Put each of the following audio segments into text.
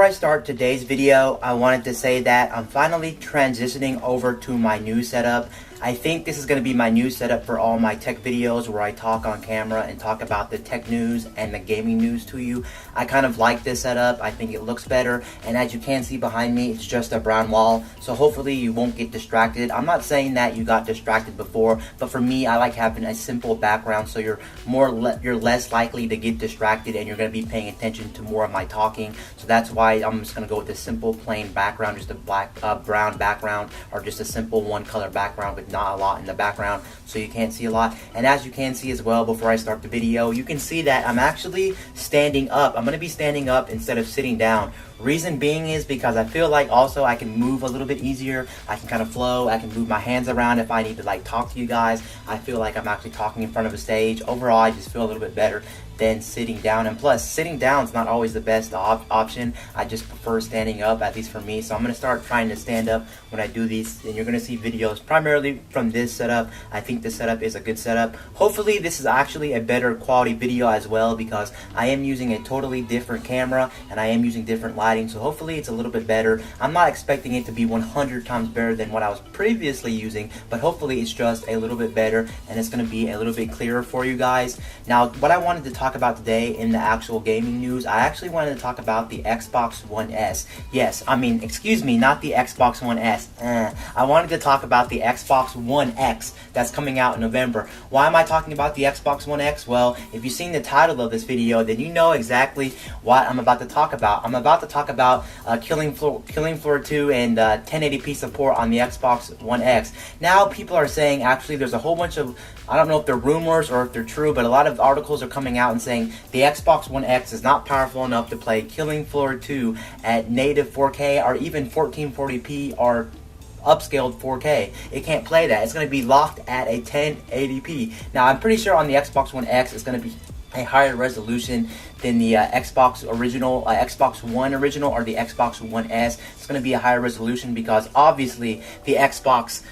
Before I start today's video, I wanted to say that I'm finally transitioning over to my new setup. I think this is going to be my new setup for all my tech videos where I talk on camera and talk about the tech news and the gaming news to you. I kind of like this setup. I think it looks better, and as you can see behind me, it's just a brown wall, so hopefully you won't get distracted. I'm not saying that you got distracted before, but for me, I like having a simple background so you're less likely to get distracted and you're going to be paying attention to more of my talking. So that's why I'm just going to go with a simple plain background, just a brown background, or just a simple one color background with not a lot in the background, so you can't see a lot. And as you can see as well, before I start the video, you can see that I'm actually standing up. I'm going to be standing up instead of sitting down. Reason being is because I feel like also I can move a little bit easier. I can kind of flow. I can move my hands around if I need to like talk to you guys. I feel like I'm actually talking in front of a stage. Overall, I just feel a little bit better than sitting down, and plus sitting down is not always the best option. I just prefer standing up, at least for me. So I'm going to start trying to stand up when I do these, and you're going to see videos primarily from this setup. I think this setup is a good setup. Hopefully this is actually a better quality video as well, because I am using a totally different camera and I am using different lighting, so hopefully it's a little bit better. I'm not expecting it to be 100 times better than what I was previously using, but hopefully it's just a little bit better and it's going to be a little bit clearer for you guys. Now, what I wanted to talk about today in the actual gaming news, I actually wanted to talk about the Xbox One S. Yes, I mean, excuse me, not the Xbox One S. I wanted to talk about the Xbox One X that's coming out in November. Why am I talking about the Xbox One X? Well, if you've seen the title of this video, then you know exactly what I'm about to talk about. I'm about to talk about Killing Floor 2 and 1080p support on the Xbox One X. Now, people are saying, actually, there's a whole bunch of, I don't know if they're rumors or if they're true, but a lot of articles are coming out and saying the Xbox One X is not powerful enough to play Killing Floor 2 at native 4K or even 1440p or upscaled 4K. It can't play that. It's going to be locked at a 1080p. Now, I'm pretty sure on the Xbox One X it's going to be a higher resolution than the Xbox One original or the Xbox One S. It's going to be a higher resolution because obviously the Xbox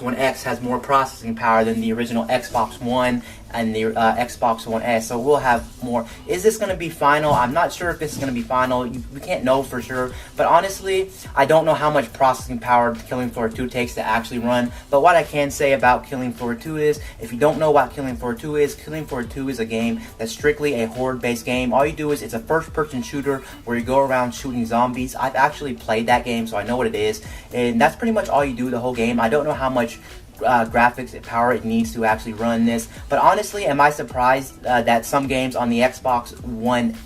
One X has more processing power than the original Xbox One and the Xbox One S, so we'll have more. Is this going to be final? I'm not sure if this is going to be final. We can't know for sure, but honestly, I don't know how much processing power Killing Floor 2 takes to actually run, but what I can say about Killing Floor 2 is, if you don't know what Killing Floor 2 is, Killing Floor 2 is a game that's strictly a horde-based game. All you do is, it's a first-person shooter where you go around shooting zombies. I've actually played that game, so I know what it is, and that's pretty much all you do the whole game. I don't know how much graphics and power it needs to actually run this, but honestly, am I surprised that some games on the Xbox One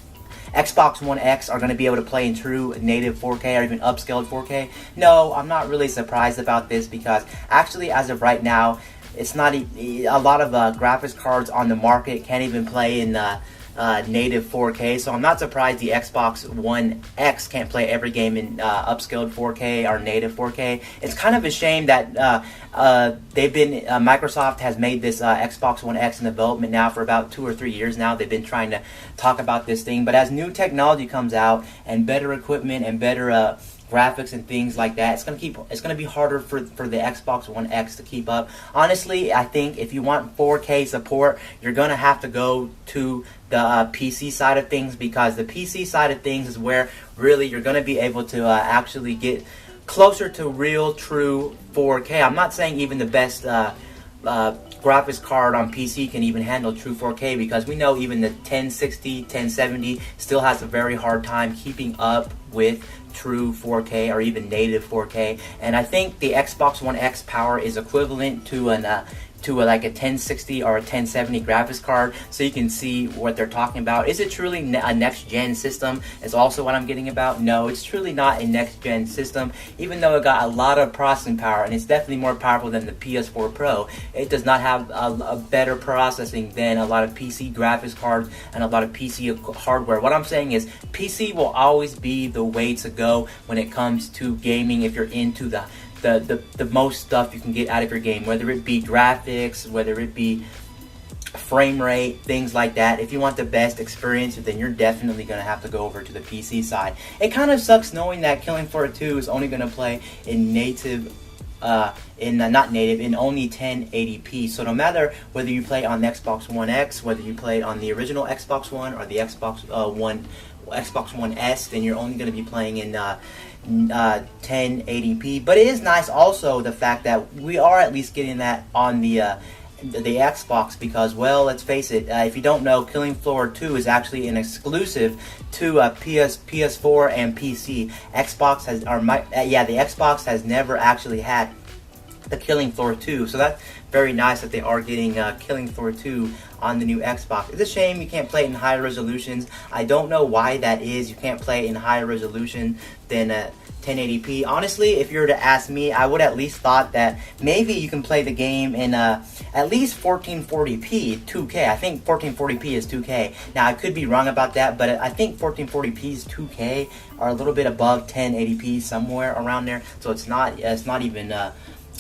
X are going to be able to play in true native 4K or even upscaled 4K? No, I'm not really surprised about this, because actually, as of right now, it's not a lot of graphics cards on the market can't even play in native 4K, so I'm not surprised the Xbox One X can't play every game in upscaled 4K or native 4K. It's kind of a shame that Microsoft has made this Xbox One X in development now for about 2 or 3 years now. They've been trying to talk about this thing, but as new technology comes out and better equipment and better graphics and things like that, it's gonna be harder for the Xbox One X to keep up. Honestly, I think if you want 4K support, you're gonna have to go to the PC side of things, because the PC side of things is where really you're gonna be able to actually get closer to real true 4K. I'm not saying even the best graphics card on PC can even handle true 4K, because we know even the 1060, 1070 still has a very hard time keeping up with true 4K or even native 4K. And I think the Xbox One X power is equivalent to like a 1060 or a 1070 graphics card, so you can see what they're talking about. Is it truly a next-gen system is also what I'm getting about. No, it's truly not a next-gen system, even though it got a lot of processing power, and it's definitely more powerful than the PS4 Pro. It does not have a better processing than a lot of PC graphics cards and a lot of PC hardware. What I'm saying is, PC will always be the way to go when it comes to gaming if you're into the most stuff you can get out of your game, whether it be graphics, whether it be frame rate, things like that. If you want the best experience, then you're definitely going to have to go over to the PC side. It kind of sucks knowing that Killing Floor 2 is only going to play in native in only 1080p. So no matter whether you play on the Xbox One X, whether you play on the original Xbox One or the Xbox One Xbox One S, then you're only going to be playing in 1080p. But it is nice also the fact that we are at least getting that on the Xbox, because, well, let's face it, if you don't know, Killing Floor 2 is actually an exclusive to PS4 and PC. Xbox has, the Xbox has never actually had the Killing Floor 2, so that's very nice that they are getting Killing Floor 2 on the new Xbox. It's a shame you can't play it in higher resolutions. I don't know why that is. You can't play it in higher resolution than 1080p. Honestly, if you were to ask me, I would at least thought that maybe you can play the game in at least 1440p 2K. I think 1440p is 2K. Now, I could be wrong about that, but I think 1440p's 2K are a little bit above 1080p, somewhere around there. So it's not even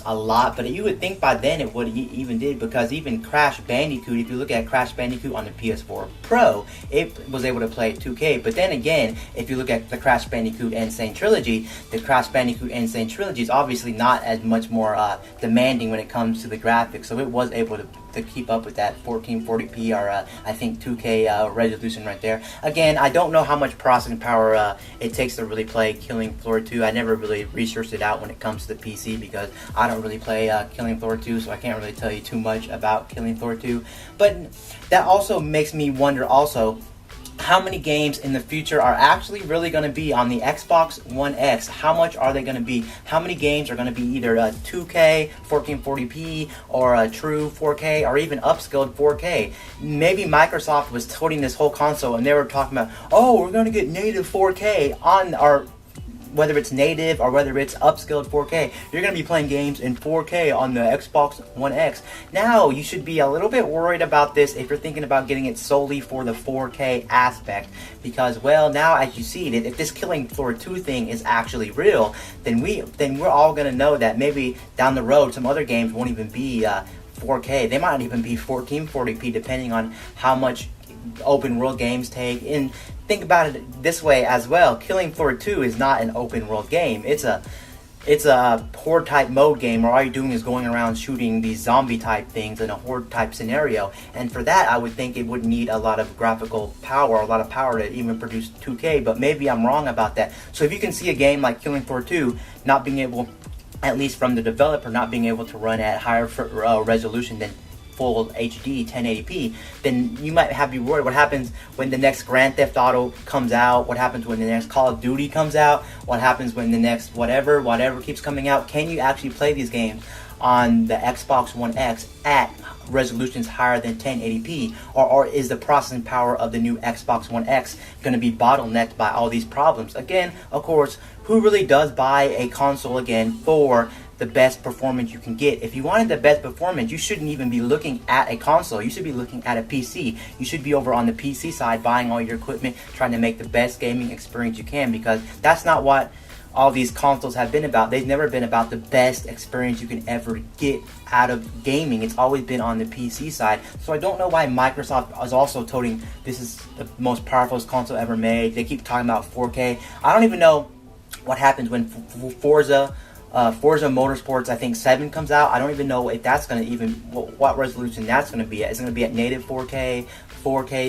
a lot, but you would think by then it would even did, because even Crash Bandicoot, if you look at Crash Bandicoot on the PS4 Pro, it was able to play 2K. But then again, if you look at the Crash Bandicoot Insane Trilogy, the Crash Bandicoot Insane Trilogy is obviously not as much more demanding when it comes to the graphics, so it was able to keep up with that 1440p or I think 2K resolution right there. Again, I don't know how much processing power it takes to really play Killing Floor 2. I never really researched it out when it comes to the PC, because I don't really play Killing Floor 2, so I can't really tell you too much about Killing Floor 2. But that also makes me wonder also how many games in the future are actually really going to be on the Xbox One X. How much are they going to be? How many games are going to be either 2K, 1440p, or a true 4K, or even upscaled 4K? Maybe Microsoft was toting this whole console and they were talking about, oh, we're going to get native 4K on our, whether it's native or whether it's upscaled 4K, you're going to be playing games in 4K on the Xbox One X. Now, you should be a little bit worried about this if you're thinking about getting it solely for the 4K aspect, because, well, now as you see it, if this Killing Floor 2 thing is actually real, then we're all going to know that maybe down the road some other games won't even be 4K. They might not even be 1440p, depending on how much open world games take. And think about it this way as well, Killing Floor 2 is not an open world game. It's a horde type mode game where all you're doing is going around shooting these zombie type things in a horde type scenario, and for that I would think it would need a lot of graphical power, a lot of power to even produce 2K, but maybe I'm wrong about that. So if you can see a game like Killing Floor 2 not being able, at least from the developer, not being able to run at higher resolution than full HD 1080p, then you might have to be worried what happens when the next Grand Theft Auto comes out, what happens when the next Call of Duty comes out, what happens when the next whatever keeps coming out. Can you actually play these games on the Xbox One X at resolutions higher than 1080p, or is the processing power of the new Xbox One X going to be bottlenecked by all these problems? Again, of course, who really does buy a console again for the best performance you can get? If you wanted the best performance, you shouldn't even be looking at a console. You should be looking at a PC. You should be over on the PC side buying all your equipment, trying to make the best gaming experience you can, because that's not what all these consoles have been about. They've never been about the best experience you can ever get out of gaming. It's always been on the PC side. So I don't know why Microsoft is also toting this is the most powerful console ever made. They keep talking about 4K. I don't even know what happens when Forza Motorsports, I think 7 comes out. I don't even know if that's going to even, what resolution that's going to be at. It's going to be at native 4K,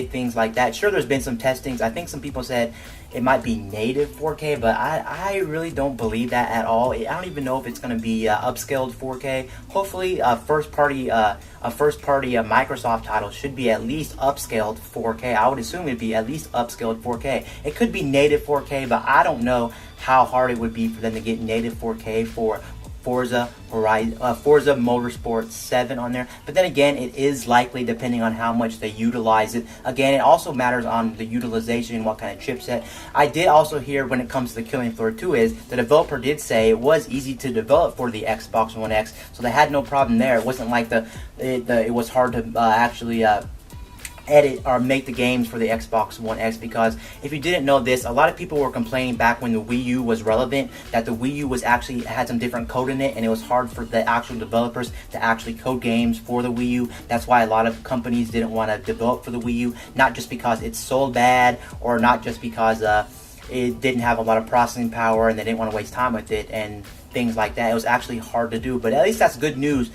things like that. Sure, there's been some testings. I think some people said it might be native 4K, but I really don't believe that at all. I don't even know if it's going to be upscaled 4K. Hopefully, a first party Microsoft title should be at least upscaled 4K. I would assume it'd be at least upscaled 4K. It could be native 4K, but I don't know how hard it would be for them to get native 4K for Forza Motorsport 7 on there. But then again, it is likely depending on how much they utilize it. Again, it also matters on the utilization, what kind of chipset. I did also hear when it comes to the Killing Floor 2 is the developer did say it was easy to develop for the Xbox One X, so they had no problem there. It wasn't like it was hard to actually edit or make the games for the Xbox One X, because if you didn't know this, a lot of people were complaining back when the Wii U was relevant that the Wii U was actually had some different code in it, and it was hard for the actual developers to actually code games for the Wii U. That's why a lot of companies didn't want to develop for the Wii U, not just because it sold bad, or not just because it didn't have a lot of processing power and they didn't want to waste time with it and things like that. It was actually hard to do, but at least that's good news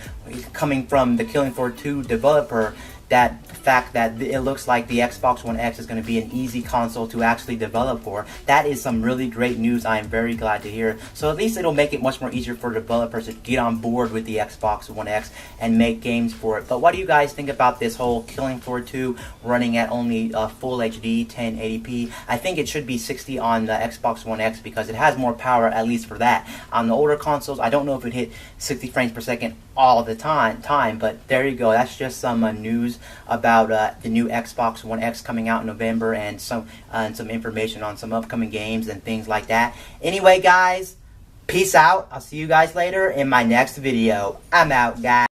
coming from the Killing Floor 2 developer, that fact that it looks like the Xbox One X is going to be an easy console to actually develop for. That is some really great news. I am very glad to hear. So at least it'll make it much more easier for developers to get on board with the Xbox One X and make games for it. But what do you guys think about this whole Killing Floor 2 running at only full HD 1080p? I think it should be 60 on the Xbox One X because it has more power, at least for that. On the older consoles, I don't know if it hit 60 frames per second all the time, but there you go. That's just some news about the new Xbox One X coming out in November, and some information on some upcoming games and things like that. Anyway, guys, peace out. I'll see you guys later in my next video. I'm out, guys.